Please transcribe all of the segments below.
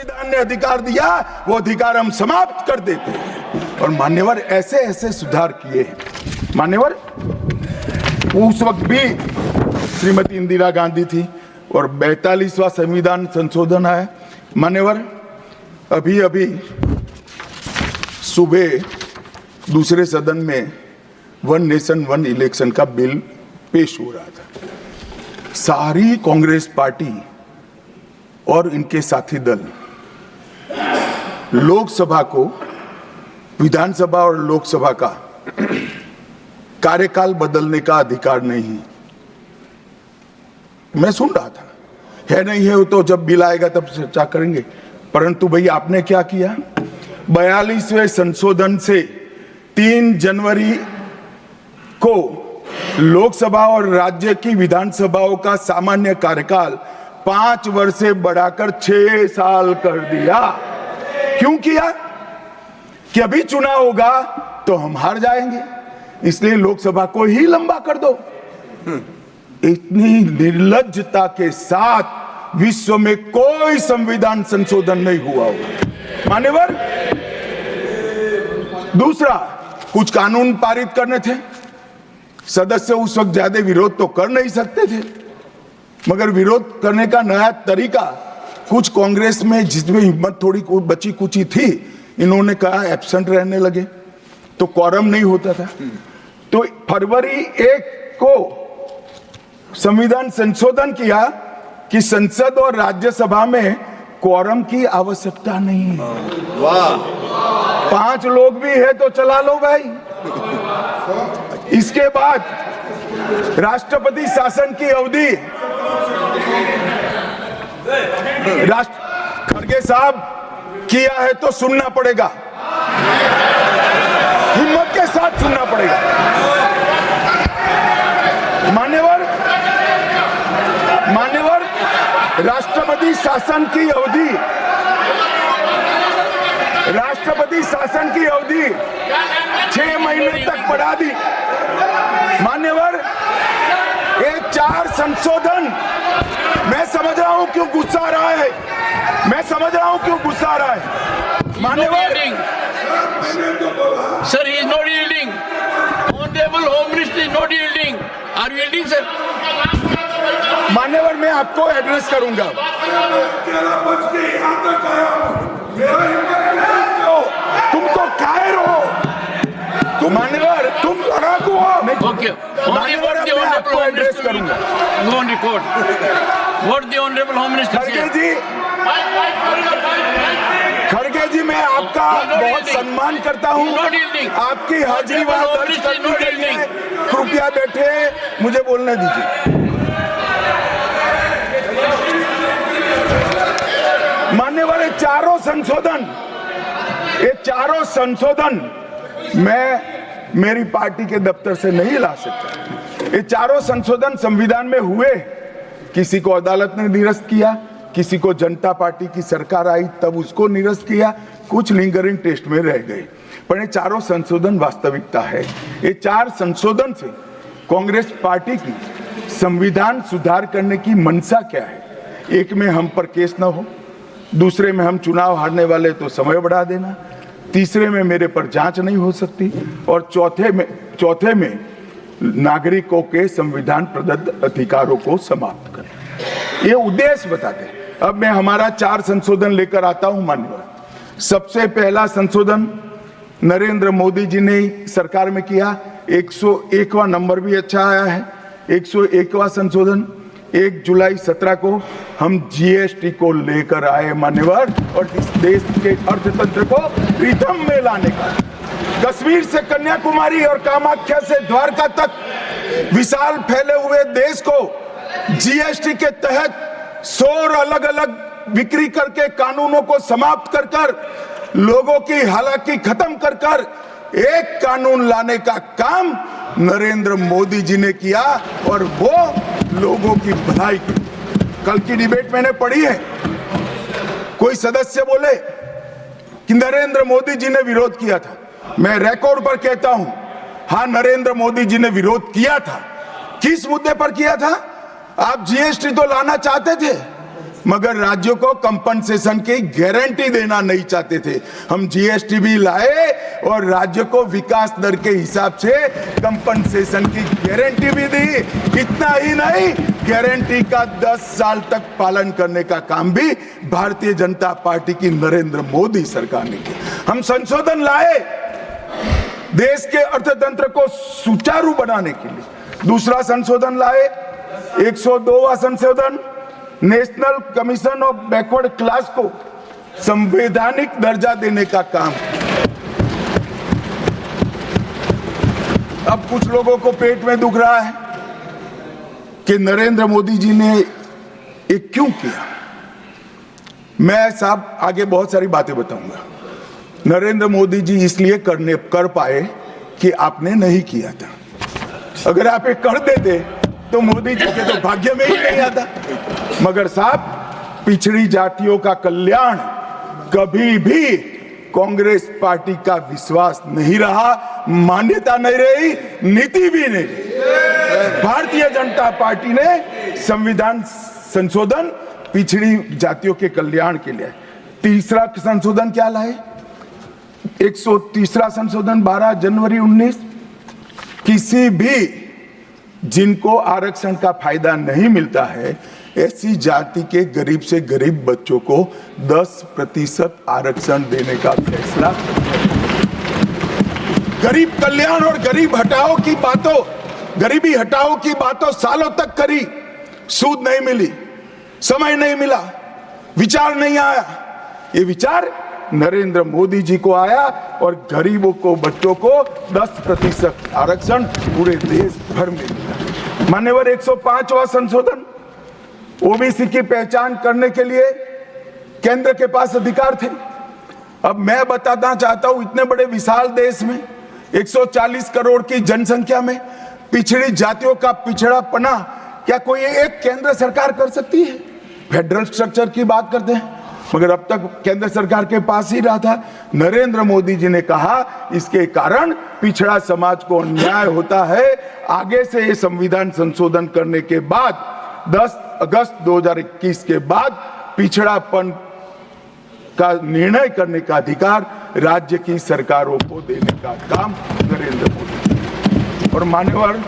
संविधान ने अधिकार दिया वो अधिकार हम समाप्त कर देते हैं। और मान्यवर ऐसे ऐसे सुधार किए हैं। मान्यवर उस वक्त भी श्रीमती इंदिरा गांधी थी और 42वां संविधान संशोधन आया। मान्यवर अभी अभी सुबह दूसरे सदन में वन नेशन वन इलेक्शन का बिल पेश हो रहा था। सारी कांग्रेस पार्टी और इनके साथी दल लोकसभा को, विधानसभा और लोकसभा का कार्यकाल बदलने का अधिकार नहीं। मैं सुन रहा था, है नहीं है तो जब बिल आएगा तब चर्चा करेंगे। परंतु भाई आपने क्या किया, 42वें संशोधन से 3 जनवरी को लोकसभा और राज्य की विधानसभाओं का सामान्य कार्यकाल 5 वर्ष से बढ़ाकर 6 साल कर दिया। क्यों किया? कि अभी चुनाव होगा तो हम हार जाएंगे, इसलिए लोकसभा को ही लंबा कर दो। इतनी निर्लज्जता के साथ विश्व में कोई संविधान संशोधन नहीं हुआ होगा। मान्यवर दूसरा, कुछ कानून पारित करने थे, सदस्य उस वक्त ज्यादा विरोध तो कर नहीं सकते थे, मगर विरोध करने का नया तरीका कुछ कांग्रेस में, जिसमें हिम्मत थोड़ी बची कुची थी, इन्होंने कहा एब्सेंट रहने लगे तो क्वारम नहीं होता था। तो फरवरी 1 को संविधान संशोधन किया कि संसद और राज्यसभा में क्वारम की आवश्यकता नहीं। वाह, 5 लोग भी है तो चला लो भाई। इसके बाद राष्ट्रपति शासन की अवधि, खड़गे साहब किया है तो सुनना पड़ेगा, हिम्मत के साथ सुनना पड़ेगा। मान्यवर राष्ट्रपति शासन की अवधि, राष्ट्रपति शासन की अवधि 6 महीने तक बढ़ा दी। मान्यवर ये 4 संशोधन, मैं समझ रहा हूं क्यों गुस्सा आ रहा है, मैं समझ रहा हूं क्यों गुस्सा आ रहा है। मान्यवर sir, he is not yielding. Honorable Home Minister is not yielding. Are you yielding, sir? मान्यवर मैं आपको एड्रेस करूंगा। तुम तो कायर हो, तुम मान्यवर, तुम लड़ाकू हो। Okay. मान्यवर मैं आपको एड्रेस करूंगा। Go on record. What the Honorable Home Minister said. खड़गे जी, मैं आपका बहुत सम्मान करता हूं, आपकी हाजिरी वहां दर्ज कर दी गई है। कृपया बैठे, मुझे बोलने दीजिए। मान्यवर ये चारों संशोधन मैं मेरी पार्टी के दफ्तर से नहीं ला सकता। ये चारों संशोधन संविधान में हुए, किसी को अदालत ने निरस्त किया, किसी को जनता पार्टी की सरकार आई तब उसको निरस्त किया, कुछ लिंगरिंग टेस्ट में रह गए, पर ये चारों संशोधन वास्तविकता है। ये 4 संशोधन से कांग्रेस पार्टी की संविधान सुधार करने की मंशा क्या है? एक में हम पर केस ना हो, दूसरे में हम चुनाव हारने वाले तो समय बढ़ा देना, तीसरे में मेरे पर जांच नहीं हो सकती, और चौथे में नागरिकों के संविधान प्रदत्त अधिकारों को समाप्त करना। ये उद्देश्य बताते हैं। अब मैं हमारा 4 संशोधन लेकर आता हूं। मान्यवर, सबसे पहला संशोधन नरेंद्र मोदी जी ने सरकार में किया, 101वां नंबर भी अच्छा आया है। 101वां संशोधन 1 जुलाई 17 को हम जीएसटी को लेकर आए मान्यवर, और इस देश के अर्थतंत्र को रिदम में लाने का। कश्मीर से कन्याकुमारी और कामाख्या से द्वारका तक विशाल फैले हुए देश को जीएसटी के तहत 100 अलग अलग बिक्री करके कानूनों को समाप्त कर कर, लोगों की हालाकी खत्म कर कर एक कानून लाने का काम नरेंद्र मोदी जी ने किया, और वो लोगों की भलाई की। कल की डिबेट मैंने पढ़ी है, कोई सदस्य बोले कि नरेंद्र मोदी जी ने विरोध किया था। मैं रिकॉर्ड पर कहता हूं, हां नरेंद्र मोदी जी ने विरोध किया था। किस मुद्दे पर किया था? आप जीएसटी तो लाना चाहते थे, मगर राज्यों को कंपनसेशन की गारंटी देना नहीं चाहते थे। हम जीएसटी भी लाए और राज्य को विकास दर के हिसाब से कंपनसेशन की गारंटी भी दी। इतना ही नहीं, गारंटी का 10 साल तक पालन करने का काम भी भारतीय जनता पार्टी की नरेंद्र मोदी सरकार ने किया। हम संशोधन लाए देश के अर्थतंत्र को सुचारू बनाने के लिए। दूसरा संशोधन लाए, 102वां संशोधन, national commission of backward class को संवैधानिक दर्जा देने का काम। अब कुछ लोगों को पेट में दुख रहा है कि नरेंद्र मोदी जी ने ये क्यों किया। मैं साहब आगे बहुत सारी बातें बताऊंगा। नरेंद्र मोदी जी इसलिए कर पाए कि आपने नहीं किया था। अगर आप ये कर देते तो मोदी जी के तो भाग्य में ही नहीं आता। मगर साहब, पिछड़ी जातियों का कल्याण कभी भी कांग्रेस पार्टी का विश्वास नहीं रहा, मान्यता नहीं रही, नीति भी नहीं रही। भारतीय जनता पार्टी ने संविधान संशोधन पिछड़ी जातियों के कल्याण के लिए। तीसरा संशोधन क्या लाए? 130वां संशोधन 12 जनवरी 19, किसी भी जिनको आरक्षण का फायदा नहीं मिलता है ऐसी जाति के गरीब से गरीब बच्चों को 10% आरक्षण देने का फैसला। गरीब कल्याण और गरीब हटाओ की बातों, गरीबी हटाओ की बातों सालों तक करी, सूद नहीं मिली, समय नहीं मिला, विचार नहीं आया। ये विचार नरेंद्र मोदी जी को आया और गरीबों को, बच्चों को 10% आरक्षण पूरे देश भर में मिला। मान्यवर 105वां संशोधन, ओबीसी की पहचान करने के लिए केंद्र के पास अधिकार थे। अब मैं बताना चाहता हूं, इतने बड़े विशाल देश में 140 करोड़ की जनसंख्या में पिछड़ी जातियों का पिछड़ापना क्या कोई एक केंद्र सरकार कर सकती है? फेडरल स्ट्रक्चर की बात करते हैं, मगर अब तक केंद्र सरकार के पास ही रहा था। नरेंद्र मोदी जी ने कहा इसके कारण पिछड़ा समाज को अन्याय होता है। आगे से ये संविधान संशोधन करने के बाद 10 अगस्त 2021 के बाद पिछड़ापन का निर्णय करने का अधिकार राज्य की सरकारों को देने का काम नरेंद्र मोदी। और मान्यवर,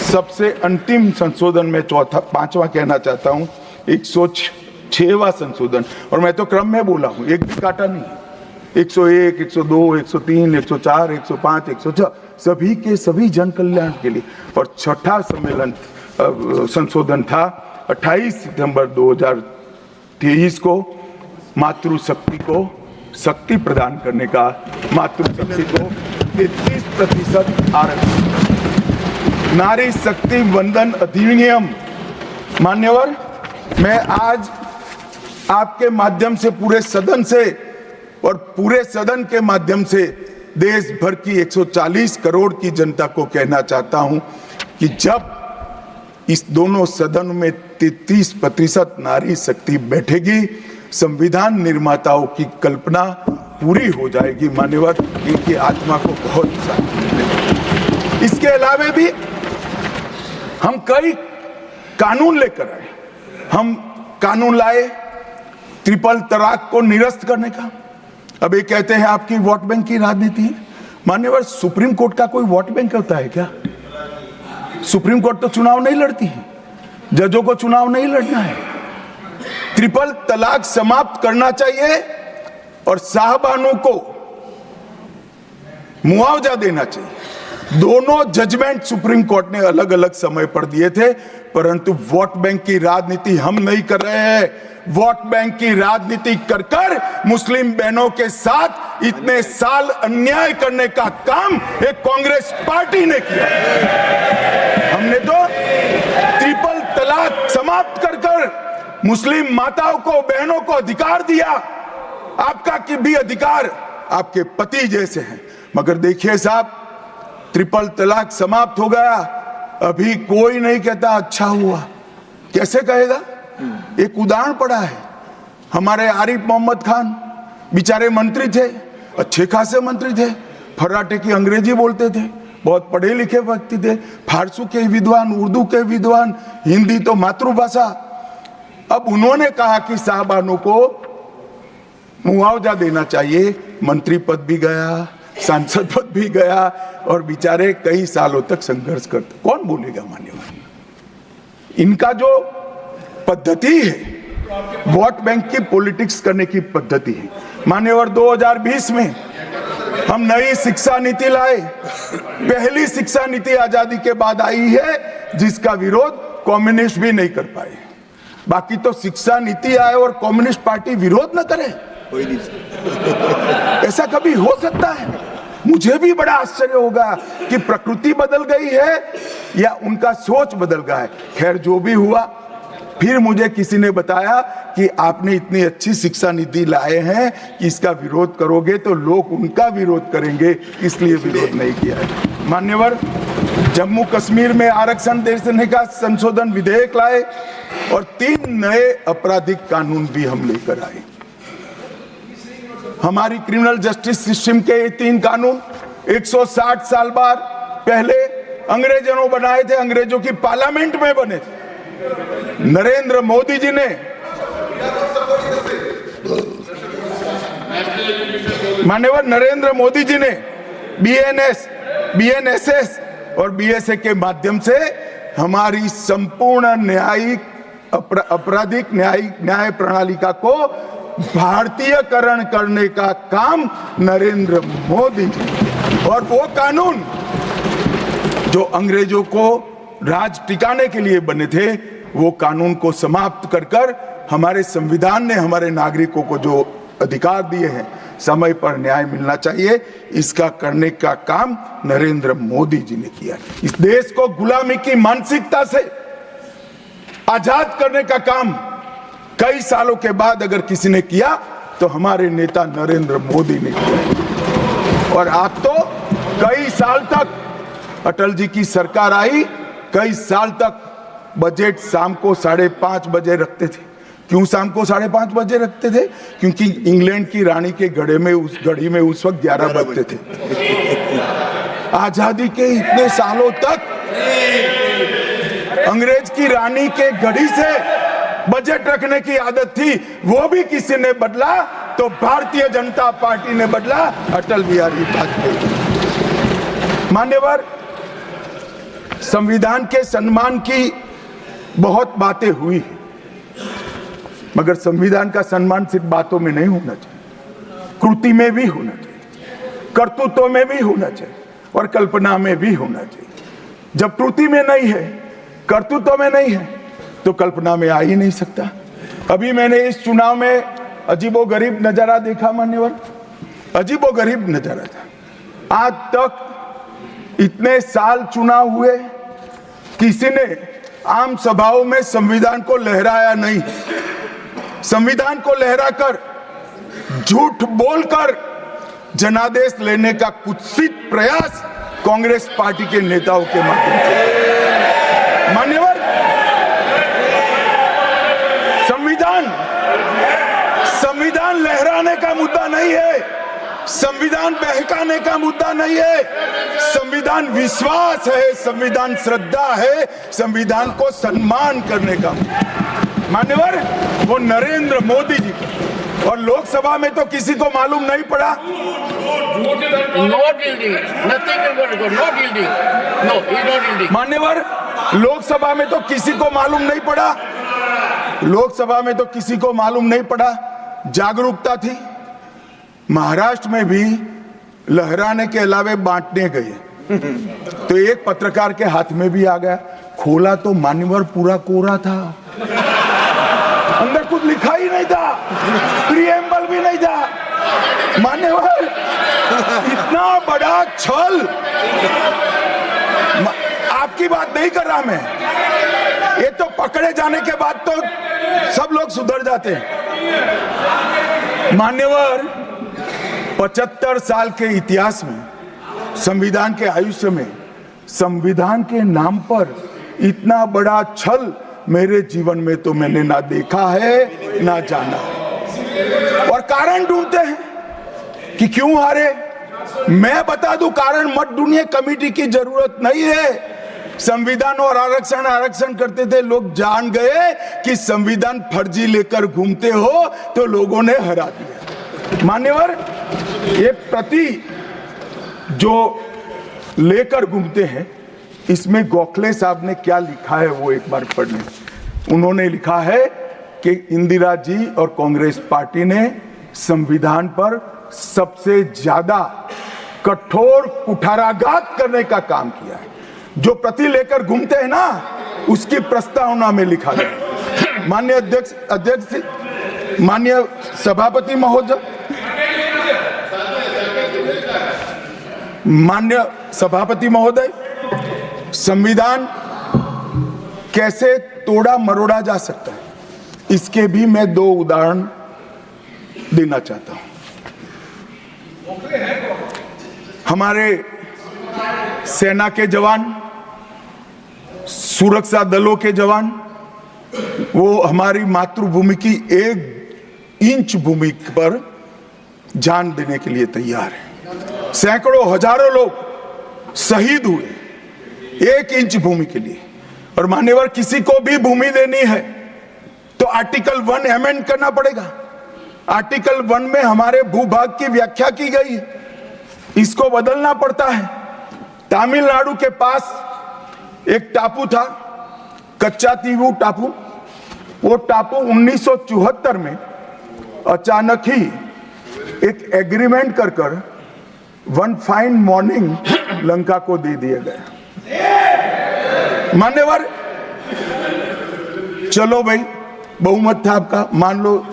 सबसे अंतिम संशोधन में पांचवा कहना चाहता हूं, 106वां संशोधन, और मैं तो क्रम में बोला हूं, एक भी काटा नहीं। 101, 102, 103, 104, 105, 106 सभी के सभी जन कल्याण के लिए। और छठा सम्मेलन संशोधन था 28 सितंबर 2023 को, मातृशक्ति को शक्ति प्रदान करने का, मातृशक्ति को 33% आरक्षण, नारी शक्ति वंदन अधिनियम। मान्यवर, मैं आज आपके माध्यम से पूरे सदन से और पूरे सदन के माध्यम से देश भर की 140 करोड़ की जनता को कहना चाहता हूं कि जब इस दोनों सदन में 33% नारी शक्ति बैठेगी, संविधान निर्माताओं की कल्पना पूरी हो जाएगी। मान्यवर, इनकी आत्मा को बहुत शांति मिलेगी। इसके अलावा भी हम कई कानून लेकर आए। हम कानून लाए ट्रिपल तलाक को निरस्त करने का। अब ये कहते हैं आपकी वोट बैंक की राजनीति है। मान्यवर, सुप्रीम कोर्ट का कोई वोट बैंक होता है क्या? सुप्रीम कोर्ट तो चुनाव नहीं लड़ती है, जजों को चुनाव नहीं लड़ना है। ट्रिपल तलाक समाप्त करना चाहिए और साहबानों को मुआवजा देना चाहिए। दोनों जजमेंट सुप्रीम कोर्ट ने अलग अलग समय पर दिए थे, परंतु वोट बैंक की राजनीति हम नहीं कर रहे हैं। वोट बैंक की राजनीति कर कर मुस्लिम बहनों के साथ इतने साल अन्याय करने का काम एक कांग्रेस पार्टी ने किया। हमने तो ट्रिपल तलाक समाप्त कर कर मुस्लिम माताओं को, बहनों को अधिकार दिया। आपका कि भी अधिकार आपके पति जैसे हैं। मगर देखिए साहब, ट्रिपल तलाक समाप्त हो गया, अभी कोई नहीं कहता अच्छा हुआ। कैसे कहेगा? एक उदाहरण पड़ा है, हमारे आरिफ मोहम्मद खान बेचारे मंत्री थे, अच्छे खासे मंत्री थे, फर्राटे की अंग्रेजी बोलते थे, बहुत पढ़े लिखे व्यक्ति थे, फारसू के विद्वान, उर्दू के विद्वान, हिंदी तो मातृभाषा। अब उन्होंने कहा कि साहबानों को मुआवजा देना चाहिए, मंत्री पद भी गया, सांसद पद भी गया और बेचारे कई सालों तक संघर्ष करते। कौन बोलेगा मान्यवर? इनका जो पद्धति है वोट बैंक की पॉलिटिक्स करने की पद्धति है। मान्यवर 2020 में हम नई शिक्षा नीति लाए, पहली शिक्षा नीति आजादी के बाद आई है जिसका विरोध कम्युनिस्ट भी नहीं कर पाए। बाकी तो शिक्षा नीति आए और कम्युनिस्ट पार्टी विरोध न करे, ऐसा कभी हो सकता है? मुझे भी बड़ा आश्चर्य होगा कि प्रकृति बदल गई है या उनका सोच बदल गया है। खैर जो भी हुआ, फिर मुझे किसी ने बताया कि आपने इतनी अच्छी शिक्षा नीति लाए हैं कि इसका विरोध करोगे तो लोग उनका विरोध करेंगे, इसलिए विरोध नहीं किया है। मान्यवर, जम्मू कश्मीर में आरक्षण देने का संशोधन विधेयक लाए और 3 नए आपराधिक कानून भी हम लेकर आए। हमारी क्रिमिनल जस्टिस सिस्टम के ये 3 कानून 160 साल बाद पहले अंग्रेजों ने बनाए थे, अंग्रेजों की पार्लियामेंट में बने थे। नरेंद्र मोदी जी ने, माननीय नरेंद्र मोदी जी ने बीएनएसएस और बीएसए के माध्यम से हमारी संपूर्ण न्यायिक आपराधिक न्याय प्रणालिका को भारतीयकरण करने का काम नरेंद्र मोदी जी, और वो कानून जो अंग्रेजों को राज टिकाने के लिए बने थे वो कानून को समाप्त कर हमारे संविधान ने हमारे नागरिकों को जो अधिकार दिए हैं, समय पर न्याय मिलना चाहिए, इसका करने का काम नरेंद्र मोदी जी ने किया। इस देश को गुलामी की मानसिकता से आजाद करने का काम कई सालों के बाद अगर किसी ने किया तो हमारे नेता नरेंद्र मोदी ने किया। और आप तो कई साल तक अटल जी की सरकार आई, कई साल तक बजट शाम को 5:30 बजे रखते थे। क्यों शाम को 5:30 बजे रखते थे? क्योंकि इंग्लैंड की रानी के घड़ी में उस वक्त 11 बजते थे। आजादी के इतने सालों तक अंग्रेज की रानी के घड़ी से बजट रखने की आदत थी, वो भी किसी ने बदला तो भारतीय जनता पार्टी ने बदला, अटल बिहारी वाजपेयी। मान्यवर, संविधान के सम्मान की बहुत बातें हुई, मगर संविधान का सम्मान सिर्फ बातों में नहीं होना चाहिए, कृति में भी होना चाहिए, कर्तृत्व में भी होना चाहिए और कल्पना में भी होना चाहिए। जब कृति में नहीं है, कर्तृत्व में नहीं है, तो कल्पना में आ ही नहीं सकता। अभी मैंने इस चुनाव में अजीबोगरीब नजारा देखा मान्यवर, अजीबोगरीब नजारा था। आज तक इतने साल चुनाव हुए, किसी ने आम सभाओं में संविधान को लहराया नहीं। संविधान को लहराकर, झूठ बोलकर जनादेश लेने का कुत्सित प्रयास कांग्रेस पार्टी के नेताओं के माध्यम से। मान्यवर, संविधान लहराने का मुद्दा नहीं है, संविधान बहकाने का मुद्दा नहीं है, संविधान विश्वास है, संविधान श्रद्धा है, संविधान को सम्मान करने का। मान्यवर, वो नरेंद्र मोदी जी, और लोकसभा में तो किसी को मालूम नहीं पड़ा। मान्यवर, लोकसभा में तो किसी को मालूम नहीं पड़ा, लोकसभा में तो किसी को मालूम नहीं पड़ा। जागरूकता थी, महाराष्ट्र में भी लहराने के अलावे बांटने गए तो एक पत्रकार के हाथ में भी आ गया, खोला तो मान्यवर पूरा कोरा था, अंदर कुछ लिखा ही नहीं था, प्रीएम्बल भी नहीं था। मान्यवर, इतना बड़ा छल, आपकी बात नहीं कर रहा मैं, ये तो पकड़े जाने के बाद तो सब लोग सुधर जाते हैं। मान्यवर, 75 साल के इतिहास में, संविधान के आयुष्य में, संविधान के नाम पर इतना बड़ा छल मेरे जीवन में तो मैंने ना देखा है ना जाना है। और कारण ढूंढते हैं कि क्यों हारे। मैं बता दूं कारण, मत ढूंढिए, कमेटी की जरूरत नहीं है। संविधान और आरक्षण आरक्षण करते थे, लोग जान गए कि संविधान फर्जी लेकर घूमते हो तो लोगों ने हरा दिया। मान्यवर, ये प्रति जो लेकर घूमते हैं, इसमें गोखले साहब ने क्या लिखा है वो एक बार पढ़ लें। उन्होंने लिखा है कि इंदिरा जी और कांग्रेस पार्टी ने संविधान पर सबसे ज्यादा कठोर कुठाराघात करने का काम किया है। जो प्रति लेकर घूमते हैं ना, उसकी प्रस्तावना में लिखा गया। माननीय अध्यक्ष, माननीय सभापति महोदय, माननीय सभापति महोदय, संविधान कैसे तोड़ा मरोड़ा जा सकता है, इसके भी मैं 2 उदाहरण देना चाहता हूं। हमारे सेना के जवान, सुरक्षा दलों के जवान, वो हमारी मातृभूमि की 1 इंच भूमि पर जान देने के लिए तैयार है। सैकड़ों हजारों लोग शहीद हुए 1 इंच भूमि के लिए। और मान्यवर, किसी को भी भूमि देनी है तो आर्टिकल 1 अमेंड करना पड़ेगा। आर्टिकल 1 में हमारे भूभाग की व्याख्या की गई है, इसको बदलना पड़ता है। तमिलनाडु के पास एक टापू था, कच्चातीवू टापू। वो टापू 1974 में अचानक ही एक एग्रीमेंट कर वन फाइन मॉर्निंग लंका को दे दिया गया। मान्यवर, चलो भाई, बहुमत था आपका, मान लो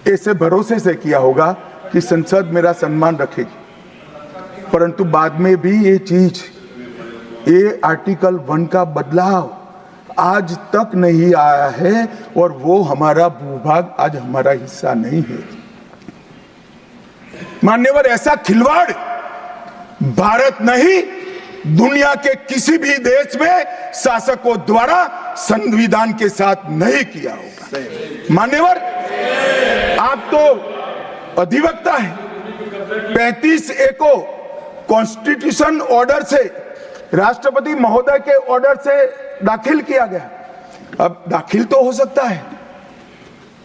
ऐसे भरोसे से किया होगा कि संसद मेरा सम्मान रखेगी, परंतु बाद में भी ये चीज, ये आर्टिकल 1 का बदलाव आज तक नहीं आया है और वो हमारा भूभाग आज हमारा हिस्सा नहीं है। मान्यवर, ऐसा खिलवाड़ भारत नहीं, दुनिया के किसी भी देश में शासकों द्वारा संविधान के साथ नहीं किया होगा। मान्यवर, आप तो अधिवक्ता है। 35A को कॉन्स्टिट्यूशन ऑर्डर से, राष्ट्रपति महोदय के ऑर्डर से दाखिल किया गया। अब दाखिल तो हो सकता है,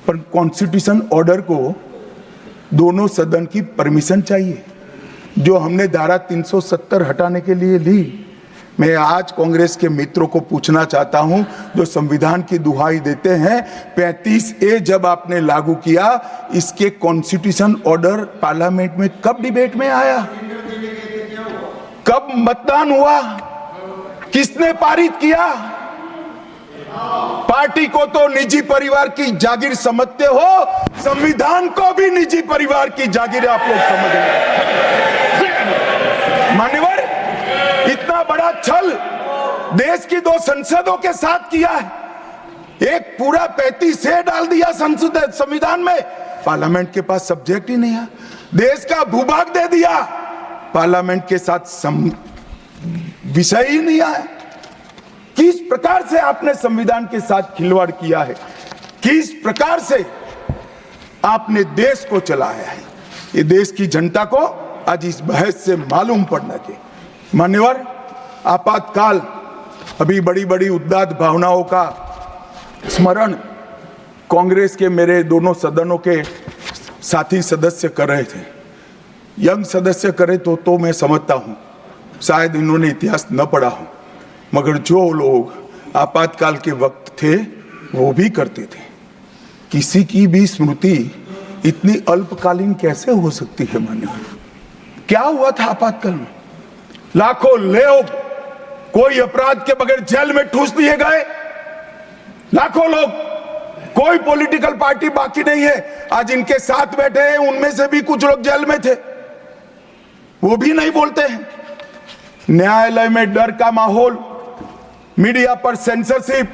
पर कॉन्स्टिट्यूशन ऑर्डर को दोनों सदन की परमिशन चाहिए, जो हमने धारा 370 हटाने के लिए ली। मैं आज कांग्रेस के मित्रों को पूछना चाहता हूं, जो संविधान की दुहाई देते हैं, 35A जब आपने लागू किया, इसके कॉन्स्टिट्यूशन ऑर्डर पार्लियामेंट में कब डिबेट में आया, कब मतदान हुआ, किसने पारित किया? पार्टी को तो निजी परिवार की जागीर समझते हो, संविधान को भी निजी परिवार की जागीर आप लोग समझ रहे। मान्यवर, इतना बड़ा छल देश की 2 संसदों के साथ किया है। एक पूरा 35A डाल दिया संसद संविधान में, पार्लियामेंट के पास सब्जेक्ट ही नहीं है। देश का भूभाग दे दिया, पार्लियामेंट के साथ विषय ही नहीं आया। किस प्रकार से आपने संविधान के साथ खिलवाड़ किया है, किस प्रकार से आपने देश को चलाया है, ये देश की जनता को आज इस बहस से मालूम पड़ना चाहिए। मान्यवर, आपातकाल, अभी बड़ी बड़ी उद्दात भावनाओं का स्मरण कांग्रेस के मेरे दोनों सदनों के साथी सदस्य कर रहे थे। यंग सदस्य करे तो मैं समझता हूं, शायद इन्होंने इतिहास न पढ़ा हो, मगर जो लोग आपातकाल के वक्त थे वो भी करते थे। किसी की भी स्मृति इतनी अल्पकालीन कैसे हो सकती है? मान्यवर, क्या हुआ था आपातकाल में? लाखों लोग कोई अपराध के बगैर जेल में ठूस दिए गए। लाखों लोग, कोई पॉलिटिकल पार्टी बाकी नहीं है। आज इनके साथ बैठे हैं, उनमें से भी कुछ लोग जेल में थे, वो भी नहीं बोलते हैं। न्यायालय में डर का माहौल, मीडिया पर सेंसरशिप।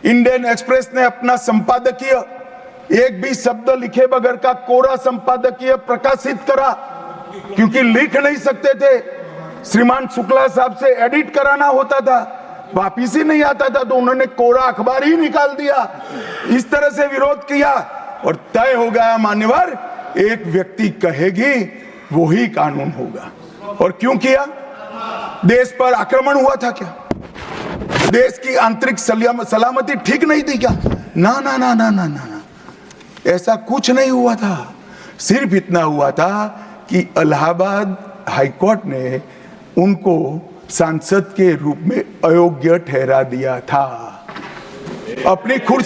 इंडियन एक्सप्रेस ने अपना संपादकीय एक भी शब्द लिखे बगैर का कोरा संपादकीय प्रकाशित करा, क्योंकि लिख नहीं सकते थे। श्रीमान शुक्ला साहब से एडिट कराना होता था, वापिस ही नहीं आता था, तो उन्होंने कोरा अखबार ही निकाल दिया। इस तरह से विरोध किया और तय हो गया, मान्यवर, एक व्यक्ति कहेगी वो ही कानून होगा। और क्यों किया? देश पर आक्रमण हुआ था क्या? देश की आंतरिक सलामती ठीक नहीं थी क्या? ना ना ना ना ना ना, ऐसा कुछ नहीं हुआ था। सिर्फ इतना हुआ था कि इलाहाबाद हाईकोर्ट ने उनको सांसद के रूप में अयोग्य ठहरा दिया था। अपनी खुद